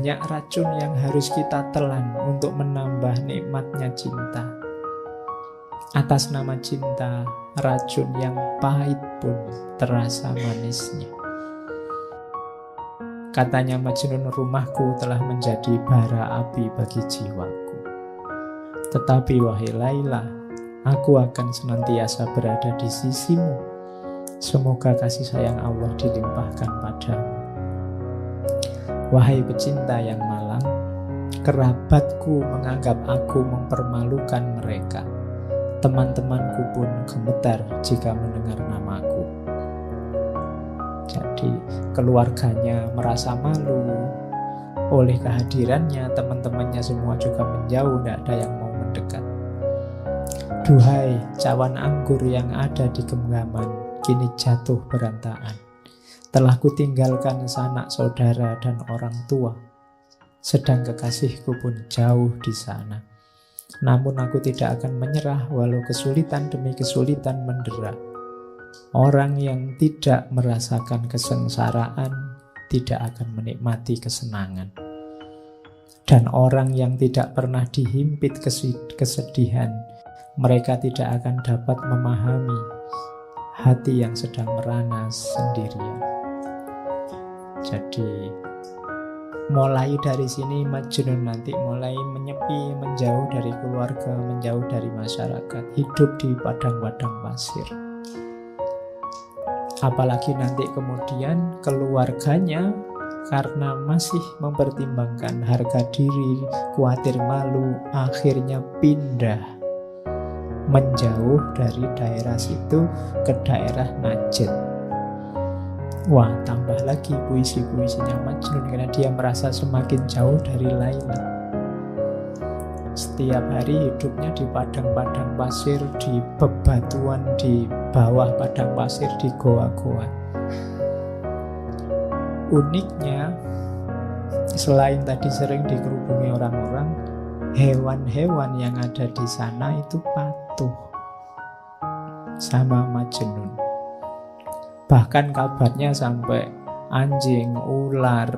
banyak racun yang harus kita telan untuk menambah nikmatnya cinta. Atas nama cinta, racun yang pahit pun terasa manisnya. Katanya Majnun, rumahku telah menjadi bara api bagi jiwaku. Tetapi wahai Laila, aku akan senantiasa berada di sisimu. Semoga kasih sayang Allah dilimpahkan padamu. Wahai pecinta yang malang, kerabatku menganggap aku mempermalukan mereka. Teman-temanku pun gemetar jika mendengar namaku. Jadi keluarganya merasa malu. Oleh kehadirannya, teman-temannya semua juga menjauh, tidak ada yang mau mendekat. Duhai cawan anggur yang ada di genggaman, kini jatuh berantakan. Telah kutinggalkan sanak saudara dan orang tua, sedang kekasihku pun jauh di sana. Namun aku tidak akan menyerah walau kesulitan demi kesulitan mendera. Orang yang tidak merasakan kesengsaraan tidak akan menikmati kesenangan. Dan orang yang tidak pernah dihimpit kesedihan, mereka tidak akan dapat memahami hati yang sedang merana sendirian. Jadi mulai dari sini Majnun nanti mulai menyepi, menjauh dari keluarga, menjauh dari masyarakat, hidup di padang-padang pasir. Apalagi nanti kemudian keluarganya karena masih mempertimbangkan harga diri, khawatir malu, akhirnya pindah menjauh dari daerah situ ke daerah Najd. Wah, tambah lagi puisi-puisinya Majnun karena dia merasa semakin jauh dari Laila. Setiap hari hidupnya di padang-padang pasir, di bebatuan, di bawah padang pasir, di goa-goa. Uniknya, selain tadi sering dikerubungi orang-orang, hewan-hewan yang ada di sana itu patuh sama Majnun. Bahkan kabarnya sampai anjing, ular,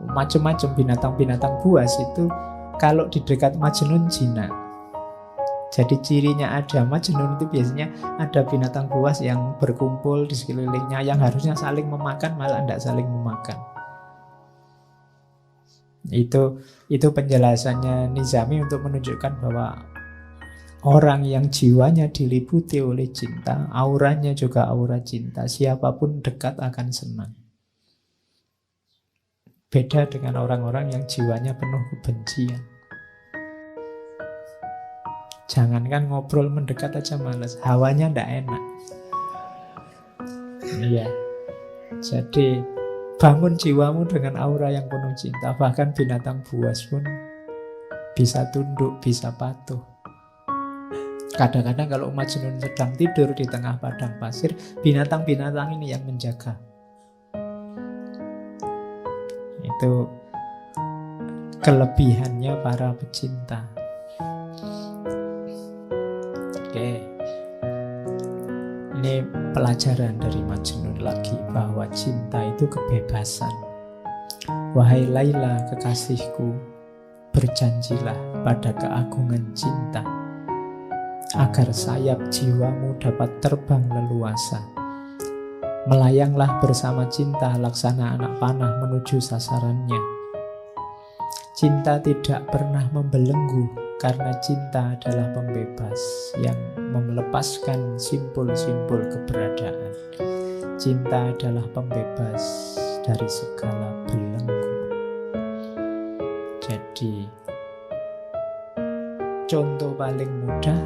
macam-macam binatang-binatang buas itu kalau di dekat Majnun jinak. Jadi cirinya ada Majnun itu biasanya ada binatang buas yang berkumpul di sekelilingnya, yang harusnya saling memakan malah tidak saling memakan. Itu penjelasannya Nizami untuk menunjukkan bahwa orang yang jiwanya diliputi oleh cinta, auranya juga aura cinta. Siapapun dekat akan senang. Beda dengan orang-orang yang jiwanya penuh kebencian. Jangankan ngobrol mendekat aja malas, hawanya ndak enak. Iya. Jadi bangun jiwamu dengan aura yang penuh cinta. Bahkan binatang buas pun bisa tunduk, bisa patuh. Kadang-kadang kalau Majnun sedang tidur di tengah padang pasir, binatang-binatang ini yang menjaga. Itu kelebihannya para pecinta. Oke. Ini pelajaran dari Majnun lagi, bahwa cinta itu kebebasan. Wahai Laila kekasihku, berjanjilah pada keagungan cinta, agar sayap jiwamu dapat terbang leluasa. Melayanglah bersama cinta laksana anak panah menuju sasarannya. Cinta tidak pernah membelenggu, karena cinta adalah pembebas yang melepaskan simpul-simpul keberadaan. Cinta adalah pembebas dari segala belenggu. Jadi contoh paling mudah,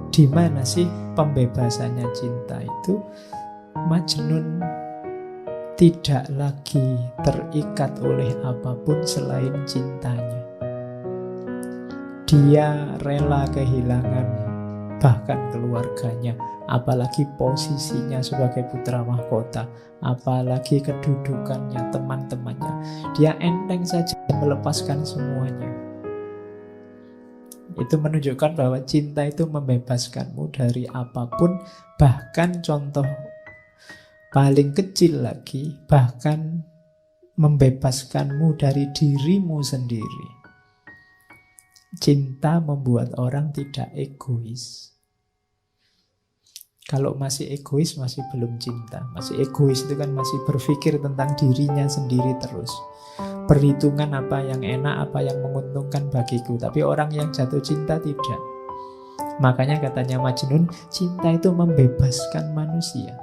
di mana sih pembebasannya cinta itu? Majnun tidak lagi terikat oleh apapun selain cintanya. Dia rela kehilangan bahkan keluarganya, apalagi posisinya sebagai putra mahkota, apalagi kedudukannya, teman-temannya. Dia enteng saja melepaskan semuanya. Itu menunjukkan bahwa cinta itu membebaskanmu dari apapun, bahkan contoh paling kecil lagi, bahkan membebaskanmu dari dirimu sendiri. Cinta membuat orang tidak egois. Kalau masih egois, masih belum cinta. Masih egois itu kan masih berpikir tentang dirinya sendiri terus. Perhitungan apa yang enak, apa yang menguntungkan bagiku. Tapi orang yang jatuh cinta tidak. Makanya katanya Majnun, cinta itu membebaskan manusia.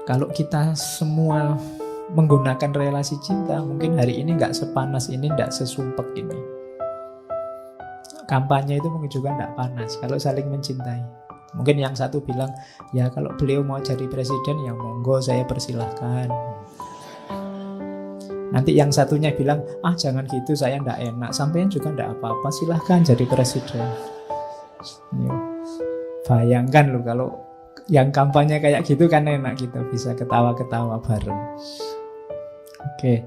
Kalau kita semua menggunakan relasi cinta, mungkin hari ini nggak sepanas ini, nggak sesumpek ini. Kampanye itu mungkin juga nggak panas kalau saling mencintai. Mungkin yang satu bilang, ya kalau beliau mau jadi presiden, ya monggo saya persilahkan. Nanti yang satunya bilang, jangan gitu, saya nggak enak. Sampean juga nggak apa-apa, silahkan jadi presiden. Bayangkan loh kalau yang kampanye kayak gitu kan enak, kita bisa ketawa-ketawa bareng. Oke,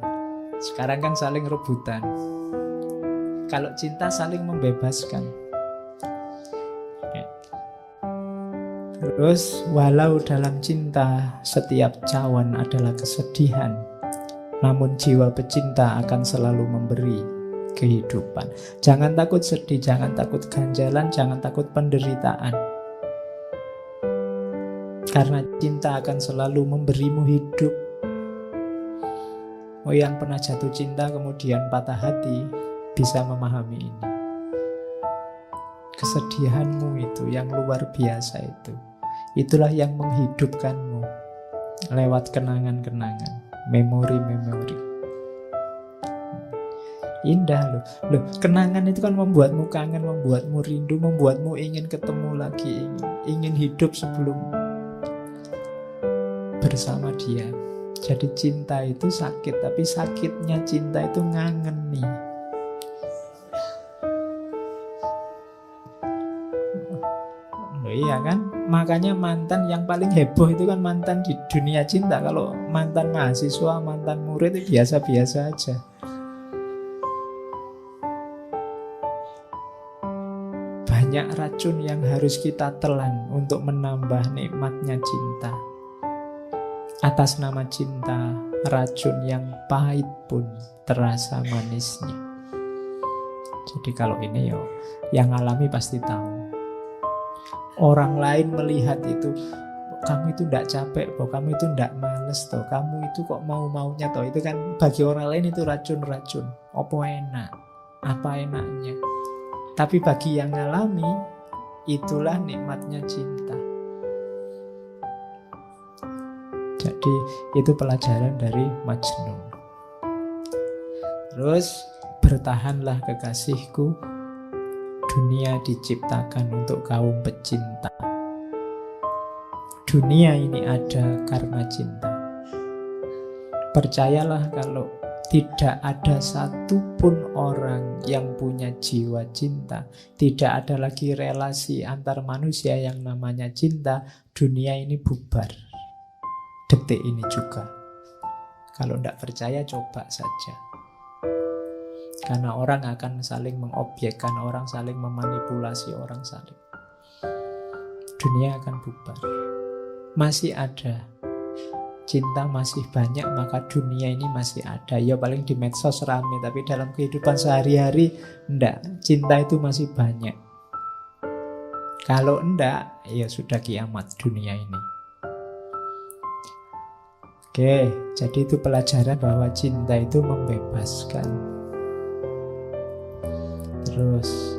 sekarang kan saling rebutan. Kalau cinta saling membebaskan. Oke. Terus walau dalam cinta setiap cawan adalah kesedihan, namun jiwa pecinta akan selalu memberi kehidupan. Jangan takut sedih, jangan takut ganjalan, jangan takut penderitaan. Karena cinta akan selalu memberimu hidup. Oh, yang pernah jatuh cinta kemudian patah hati bisa memahami ini. Kesedihanmu itu yang luar biasa itu. Itulah yang menghidupkanmu lewat kenangan-kenangan, memori-memori. Indah loh. Kenangan itu kan membuatmu kangen, membuatmu rindu, membuatmu ingin ketemu lagi, ingin hidup sebelum bersama dia. Jadi cinta itu sakit, tapi sakitnya cinta itu ngangen nih. Iya kan? Makanya mantan yang paling heboh itu kan mantan di dunia cinta. Kalau mantan mahasiswa, mantan murid itu biasa-biasa aja. Banyak racun yang harus kita telan untuk menambah nikmatnya cinta. Atas nama cinta, racun yang pahit pun terasa manisnya. Jadi kalau ini yang alami pasti tahu. Orang lain melihat itu, kamu itu tidak capek, kamu itu tidak males, kamu itu kok mau-maunya, itu kan bagi orang lain itu racun-racun. Apa enak, apa enaknya. Tapi bagi yang ngalami, itulah nikmatnya cinta. Jadi itu pelajaran dari Majnun. Terus bertahanlah kekasihku, dunia diciptakan untuk kaum pecinta. Dunia ini ada karena cinta. Percayalah kalau tidak ada satupun orang yang punya jiwa cinta, tidak ada lagi relasi antar manusia yang namanya cinta, dunia ini bubar. Detik ini juga. Kalau tidak percaya, coba saja. Karena orang akan saling mengobjekkan, orang saling memanipulasi, orang saling. Dunia akan bubar. Masih ada. Cinta masih banyak, maka dunia ini masih ada. Ya paling di medsos rame, tapi dalam kehidupan sehari-hari enggak. Cinta itu masih banyak. Kalau enggak, ya sudah kiamat dunia ini. Oke, jadi itu pelajaran bahwa cinta itu membebaskan. Terus,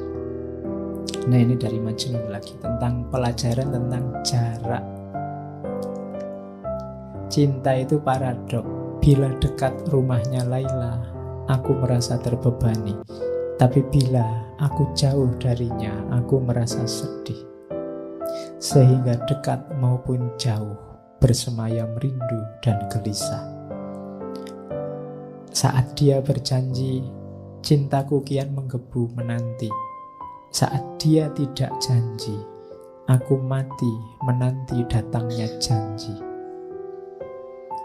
nah ini dari Majnun lagi tentang pelajaran tentang jarak. Cinta itu paradok. Bila dekat rumahnya Laila, aku merasa terbebani. Tapi bila aku jauh darinya, aku merasa sedih. Sehingga dekat maupun jauh, bersemayam rindu dan gelisah. Saat dia berjanji, cintaku kian menggebu menanti. Saat dia tidak janji, aku mati menanti datangnya janji.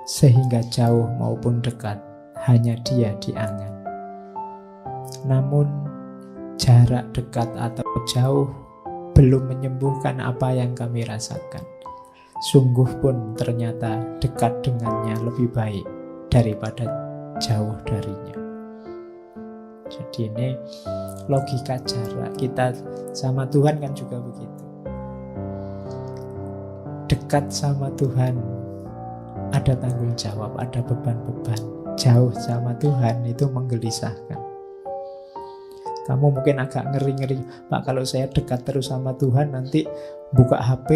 Sehingga jauh maupun dekat, hanya dia di angan. Namun jarak dekat atau jauh belum menyembuhkan apa yang kami rasakan. Sungguh pun ternyata dekat dengannya lebih baik daripada jauh darinya. Jadi ini logika jarak. Kita sama Tuhan kan juga begitu. Dekat sama Tuhan ada tanggung jawab, ada beban-beban. Jauh sama Tuhan itu menggelisahkan. Kamu mungkin agak ngeri-ngeri, Pak, kalau saya dekat terus sama Tuhan nanti buka HP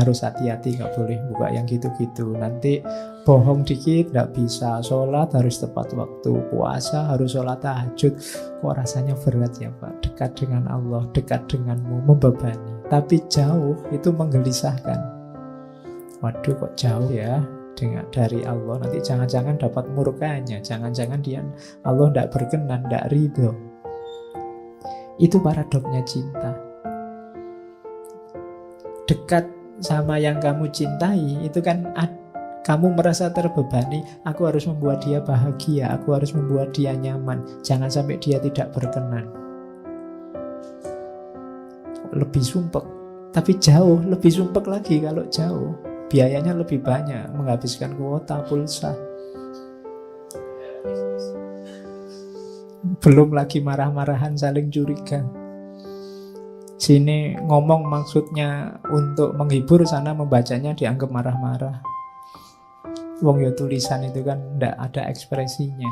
harus hati-hati, gak boleh buka yang gitu-gitu. Nanti bohong dikit gak bisa, sholat harus tepat waktu, puasa harus sholat tahajud. Kok rasanya berat ya Pak? Dekat dengan Allah, dekat denganmu, membebani. Tapi jauh itu menggelisahkan. Waduh, kok jauh ya dari Allah, nanti jangan-jangan dapat murkanya, jangan-jangan Allah tidak berkenan, tidak ridho. Itu paradoksnya cinta. Dekat sama yang kamu cintai itu kan kamu merasa terbebani. Aku harus membuat dia bahagia, aku harus membuat dia nyaman, jangan sampai dia tidak berkenan. Lebih sumpek. Tapi jauh lebih sumpek lagi. Kalau jauh biayanya lebih banyak, menghabiskan kuota pulsa. Belum lagi marah-marahan, saling curiga. Sini ngomong maksudnya untuk menghibur, sana membacanya dianggap marah-marah. Wong ya tulisan itu kan ndak ada ekspresinya.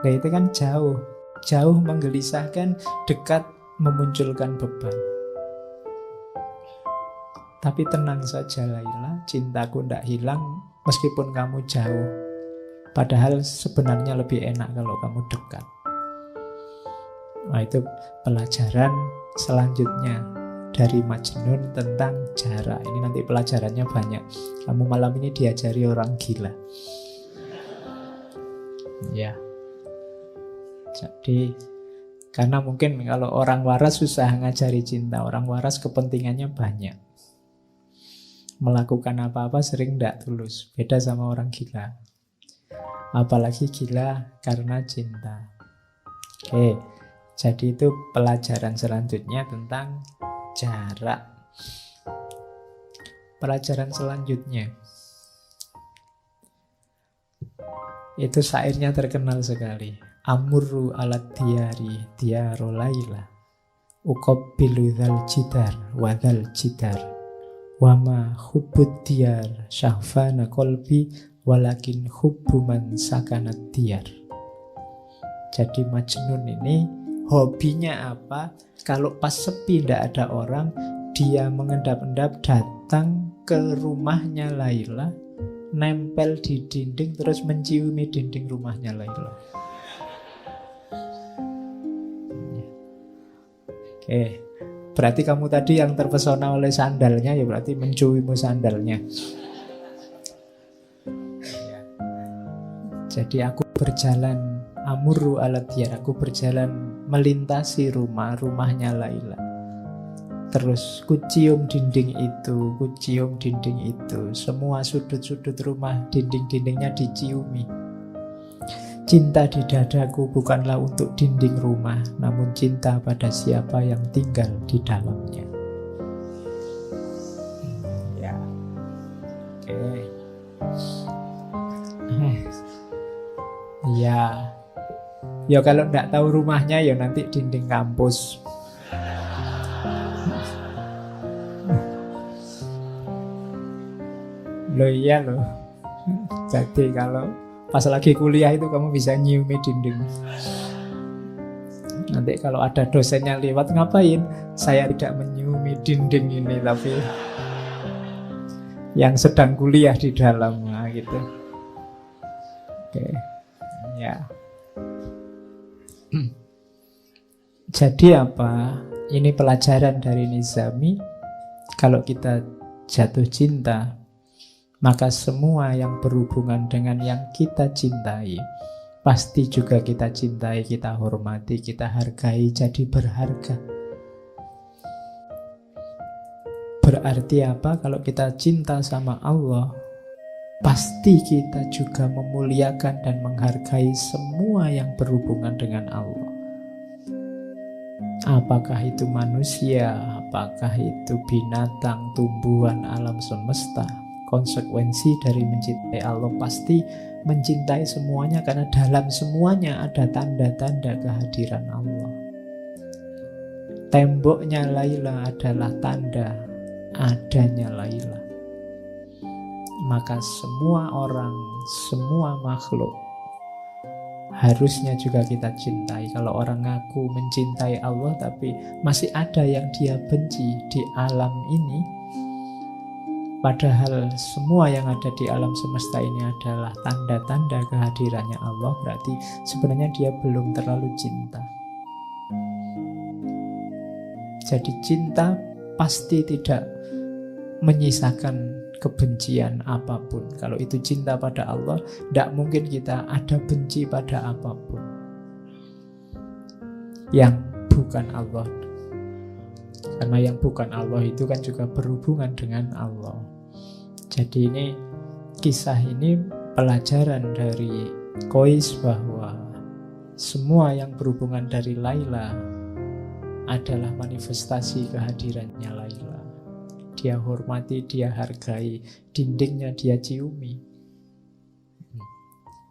Nah itu kan jauh. Jauh menggelisahkan, dekat memunculkan beban. Tapi tenang saja Laila, cintaku ndak hilang meskipun kamu jauh. Padahal sebenarnya lebih enak kalau kamu dekat. Nah itu pelajaran selanjutnya dari Majnun tentang jarak. Ini nanti pelajarannya banyak. Kamu malam ini diajari orang gila. Ya. Jadi karena mungkin kalau orang waras susah ngajari cinta. Orang waras kepentingannya banyak. Melakukan apa-apa sering tidak tulus. Beda sama orang gila. Apalagi gila karena cinta. Oke. Jadi itu pelajaran selanjutnya tentang jarak. Pelajaran selanjutnya itu syairnya terkenal sekali. Amurru alat diyari diyaro laila uqabbilu dzal jidar wa dzal jidar wama hubbud diyar syahfana qalbi walakin hubbu man sakanat diyar. Jadi Majnun ini hobinya apa? Kalau pas sepi tidak ada orang, dia mengendap-endap datang ke rumahnya Laila, nempel di dinding terus menciumi dinding rumahnya Laila. Oke, berarti kamu tadi yang terpesona oleh sandalnya, ya berarti menciumi sandalnya. Jadi aku berjalan amurru ala diyar, aku berjalan melintasi rumahnya Laila. Terus kucium dinding itu, kucium dinding itu. Semua sudut-sudut rumah, dinding-dindingnya diciumi. Cinta di dadaku bukanlah untuk dinding rumah, namun cinta pada siapa yang tinggal di dalamnya. Ya. Oke. Ya. Ya kalau enggak tahu rumahnya ya nanti dinding kampus. Loh iya loh. Jadi kalau pas lagi kuliah itu kamu bisa nyiumi dinding. Nanti kalau ada dosennya lewat, ngapain? Saya tidak menyiumi dinding ini, tapi yang sedang kuliah di dalam, nah, gitu. Oke. Ya. Jadi apa? Ini pelajaran dari Nizami. Kalau kita jatuh cinta, maka semua yang berhubungan dengan yang kita cintai pasti juga kita cintai, kita hormati, kita hargai, jadi berharga. Berarti apa? Kalau kita cinta sama Allah, pasti kita juga memuliakan dan menghargai semua yang berhubungan dengan Allah. Apakah itu manusia, apakah itu binatang, tumbuhan, alam semesta. Konsekuensi dari mencintai Allah pasti mencintai semuanya, karena dalam semuanya ada tanda-tanda kehadiran Allah. Temboknya Laila adalah tanda adanya Laila. Maka semua orang, semua makhluk harusnya juga kita cintai. Kalau orang ngaku mencintai Allah tapi masih ada yang dia benci di alam ini, padahal semua yang ada di alam semesta ini adalah tanda-tanda kehadirannya Allah, berarti sebenarnya dia belum terlalu cinta. Jadi cinta pasti tidak menyisakan kebencian apapun. Kalau itu cinta pada Allah, tidak mungkin kita ada benci pada apapun yang bukan Allah. Karena yang bukan Allah itu kan juga berhubungan dengan Allah. Jadi ini, kisah ini pelajaran dari Qais bahwa semua yang berhubungan dari Laila adalah manifestasi kehadirannya Laila. Dia hormati, dia hargai, dindingnya dia ciumi.